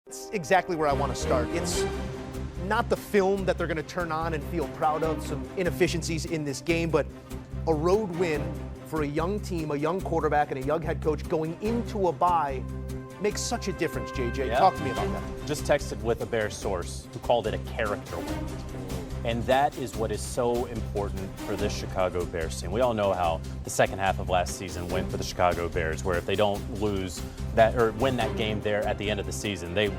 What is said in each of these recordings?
It's exactly where I want to start. It's not the film that they're going to turn on and feel proud of, some inefficiencies in this game, but a road win for a young team, a young quarterback, and a young head coach going into a bye makes such a difference, JJ. Yeah. Talk to me about that. Just texted with a Bears source who called it a character win. And that is what is so important for this Chicago Bears team. We all know how the second half of last season went for the Chicago Bears, where if they don't lose that or win that game there at the end of the season, they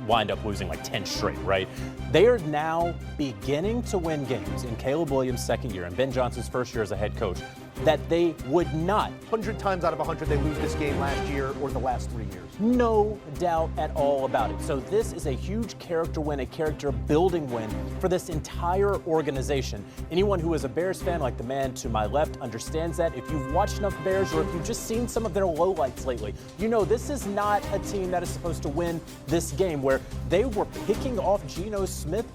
wind up losing like 10 straight, right? They are now beginning to win games in Caleb Williams' second year and Ben Johnson's first year as a head coach that they would not. 100 times out of 100 they lose this game last year or the last 3 years. No doubt at all about it. So this is a huge character win, a character building win for this entire organization. Anyone who is a Bears fan, like the man to my left, understands that. If you've watched enough Bears or if you've just seen some of their lowlights lately, you know this is not a team that is supposed to win this game, where they were picking off Geno Smith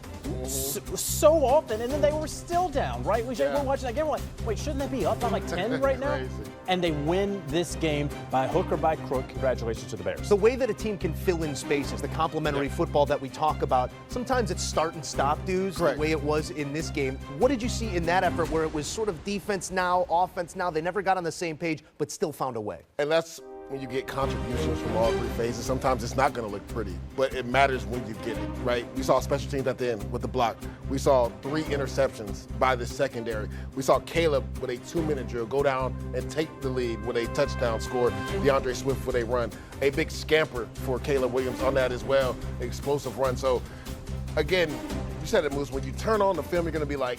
so often, and then they were still down, right? We were watching that game, we're like, wait, shouldn't they be up by like 10 right now? And they win this game by hook or by crook. Congratulations to the Bears. The way that a team can fill in spaces, the complementary football that we talk about, sometimes it's start and stop dudes, the way it was in this game. What did you see in that effort where it was sort of defense now, offense now, they never got on the same page, but still found a way? And that's when you get contributions from all three phases. Sometimes it's not going to look pretty, but it matters when you get it, right? We saw special teams at the end with the block. We saw 3 interceptions by the secondary. We saw Caleb with a 2-minute drill go down and take the lead with a touchdown score. DeAndre Swift with a run. A big scamper for Caleb Williams on that as well. Explosive run. So, again, you said it, Moose, when you turn on the film, you're going to be like,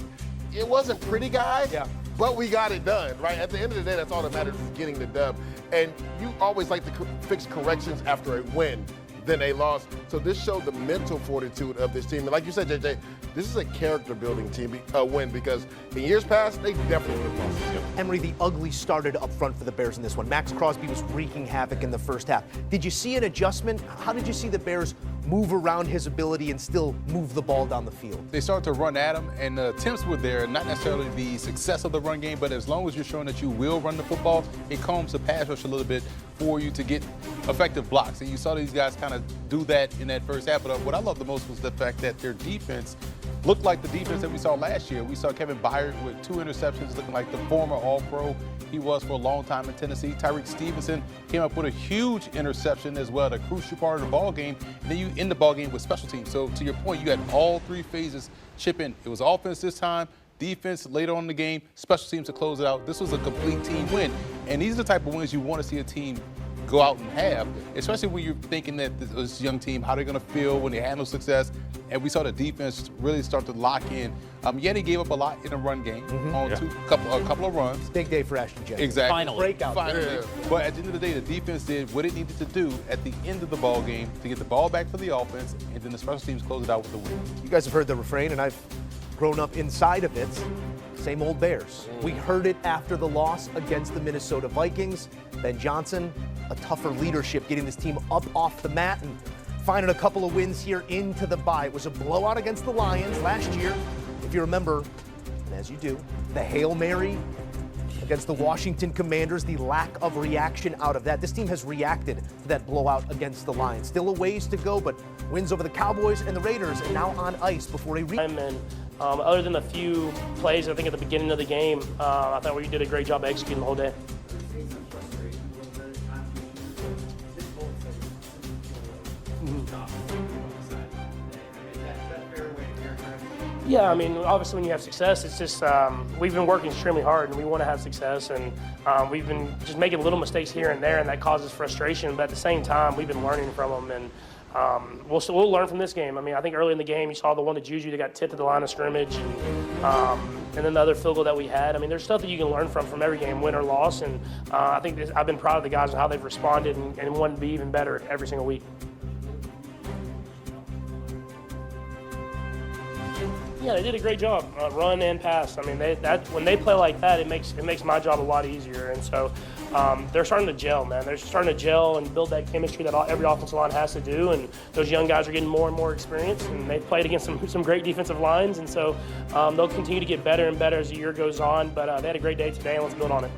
it wasn't pretty, guys, but we got it done, right? At the end of the day, that's all that matters is getting the dub. And you always like to fix corrections after a win than a loss. So this showed the mental fortitude of this team. And like you said, JJ, this is a character-building team win, because in years past, they definitely would have lost this game. Emery, the ugly started up front for the Bears in this one. Max Crosby was wreaking havoc in the first half. Did you see an adjustment? How did you see the Bears move around his ability and still move the ball down the field? They started to run at him, and the attempts were there, not necessarily the success of the run game, but as long as you're showing that you will run the football, it calms the pass rush a little bit for you to get effective blocks. And you saw these guys kind of do that in that first half. But what I loved the most was the fact that their defense looked like the defense that we saw last year. We saw Kevin Byard with 2 interceptions, looking like the former All-Pro he was for a long time in Tennessee. Tyreek Stevenson came up with a huge interception as well, the crucial part of the ball game. And then you end the ball game with special teams. So to your point, you had all 3 phases chip in. It was offense this time, defense later on in the game, special teams to close it out. This was a complete team win. And these are the type of wins you want to see a team go out and have, especially when you're thinking that this young team, how they're going to feel when they have no success. And we saw the defense really start to lock in. They gave up a lot in the run game on a couple of runs. Big day for Ashton Jenkins. Exactly. Finally. Breakout. Finally. But at the end of the day, the defense did what it needed to do at the end of the ball game to get the ball back for the offense, and then the special teams closed it out with the win. You guys have heard the refrain, and I've grown up inside of it. Same old Bears. We heard it after the loss against the Minnesota Vikings. Ben Johnson, a tougher leadership, getting this team up off the mat and finding a couple of wins here into the bye. It was a blowout against the Lions last year, if you remember, and as you do, the Hail Mary against the Washington Commanders, the lack of reaction out of that. This team has reacted to that blowout against the Lions. Still a ways to go, but wins over the Cowboys and the Raiders, and now on ice before other than a few plays, I think at the beginning of the game, I thought we did a great job executing the whole day. Yeah, I mean, obviously when you have success, it's just we've been working extremely hard and we want to have success, and we've been just making little mistakes here and there, and that causes frustration. But at the same time, we've been learning from them, and we'll learn from this game. I mean, I think early in the game, you saw the one to Juju that got tipped at the line of scrimmage, and then the other field goal that we had. I mean, there's stuff that you can learn from every game, win or loss, and I think I've been proud of the guys and how they've responded and want to be even better every single week. Yeah, they did a great job, run and pass. I mean, when they play like that, it makes my job a lot easier. And so they're starting to gel, man. They're starting to gel and build that chemistry that every offensive line has to do. And those young guys are getting more and more experience. And they've played against some great defensive lines. And so they'll continue to get better and better as the year goes on. But they had a great day today, and let's build on it.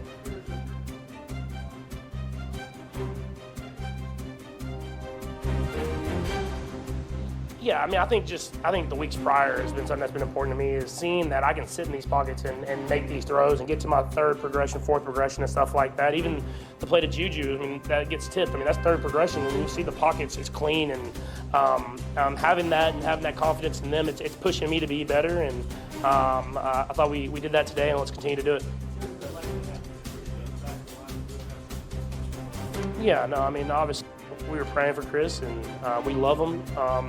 Yeah, I mean, I think the weeks prior has been something that's been important to me, is seeing that I can sit in these pockets and make these throws and get to my third progression, fourth progression, and stuff like that. Even the play to Juju, I mean, that gets tipped. I mean, that's third progression, and you see the pockets, it's clean, and having that confidence in them, it's pushing me to be better. And I thought we did that today, and let's continue to do it. Yeah, no, I mean, obviously, we were praying for Chris, and we love him,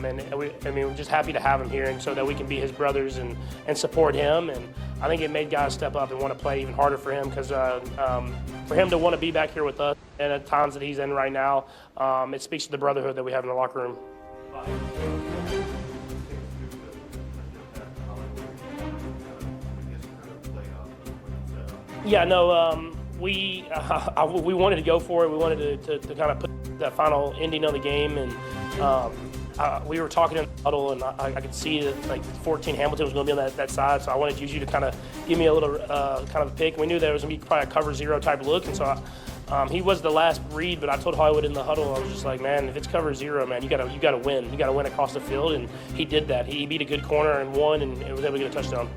and we're just happy to have him here, and so that we can be his brothers and support him. And I think it made guys step up and want to play even harder for him, because for him to want to be back here with us and at times that he's in right now, it speaks to the brotherhood that we have in the locker room. Yeah, no, we wanted to go for it. We wanted to kind of put that final ending of the game, and we were talking in the huddle, and I could see that like 14 Hamilton was going to be on that side, so I wanted Juju to kind of give me a little kind of a pick. We knew there was going to be probably a cover zero type look, and so he was the last read, but I told Hollywood in the huddle, I was just like, man, if it's cover zero, man, you got to win. You got to win across the field, and he did that. He beat a good corner and won, and was able to get a touchdown.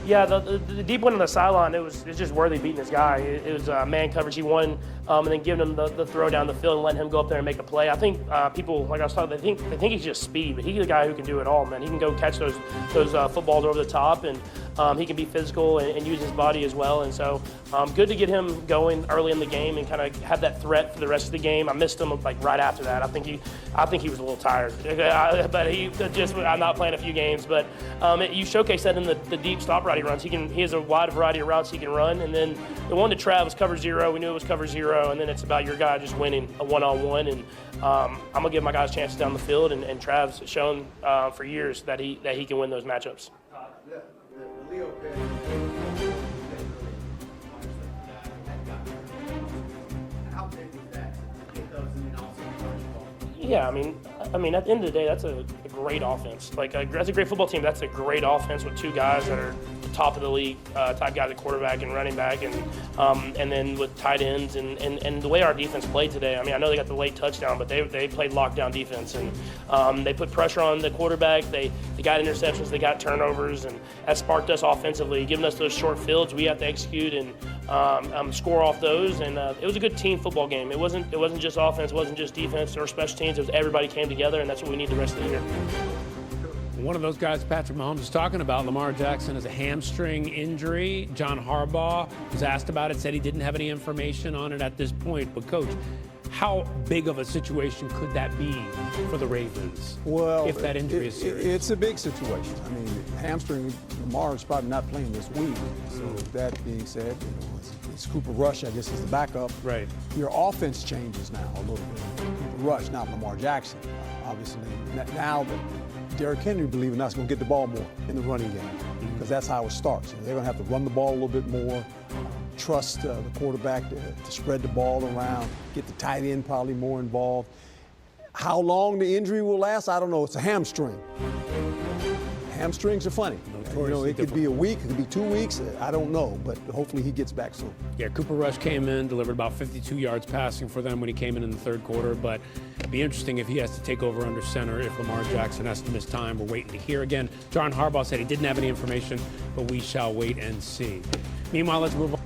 Yeah, the deep one on the sideline, it was just Worthy beating this guy. It was man coverage. He won, and then giving him the throw down the field and letting him go up there and make a play. I think people, like I was talking, they think he's just speed, but he's a guy who can do it all, man. He can go catch those footballs over the top, and he can be physical and use his body as well. And so good to get him going early in the game and kind of have that threat for the rest of the game. I missed him like right after that. I think he was a little tired, but he just I'm not playing a few games. But you showcase that in the deep stop route he runs. He has a wide variety of routes he can run. And then the one to Trav was cover zero. We knew it was cover zero. And then it's about your guy just winning a one-on-one. And I'm gonna give my guys chances down the field. And Trav's shown for years that he can win those matchups. Yeah, I mean, at the end of the day, that's a great offense. Like, that's a great football team. That's a great offense with two guys that are the top of the league type guys at quarterback and running back, and then with tight ends and the way our defense played today. I mean, I know they got the late touchdown, but they played lockdown defense, and they put pressure on the quarterback. They got interceptions, they got turnovers, and that sparked us offensively, giving us those short fields we have to execute and score off those. And it was a good team football game. It wasn't just offense, it wasn't just defense or special teams. It was everybody came together, and that's what we need the rest of the year. One of those guys Patrick Mahomes is talking about, Lamar Jackson, has a hamstring injury. John Harbaugh was asked about it, said he didn't have any information on it at this point. But, Coach, how big of a situation could that be for the Ravens? Well, if that injury is serious? It's a big situation. I mean, hamstring, Lamar's probably not playing this week. So that being said, it's Cooper Rush, I guess, is the backup. Right. Your offense changes now a little bit. Cooper Rush, not Lamar Jackson. Obviously, now that Derrick Henry, believe it or not, is going to get the ball more in the running game, because that's how it starts. They're going to have to run the ball a little bit more, trust the quarterback to spread the ball around, get the tight end probably more involved. How long the injury will last, I don't know. It's a hamstring. Hamstrings are funny. It could be a week, it could be 2 weeks. I don't know, but hopefully he gets back soon. Yeah, Cooper Rush came in, delivered about 52 yards passing for them when he came in the third quarter. But it'd be interesting if he has to take over under center, if Lamar Jackson has to miss time. We're waiting to hear again. John Harbaugh said he didn't have any information, but we shall wait and see. Meanwhile, let's move on.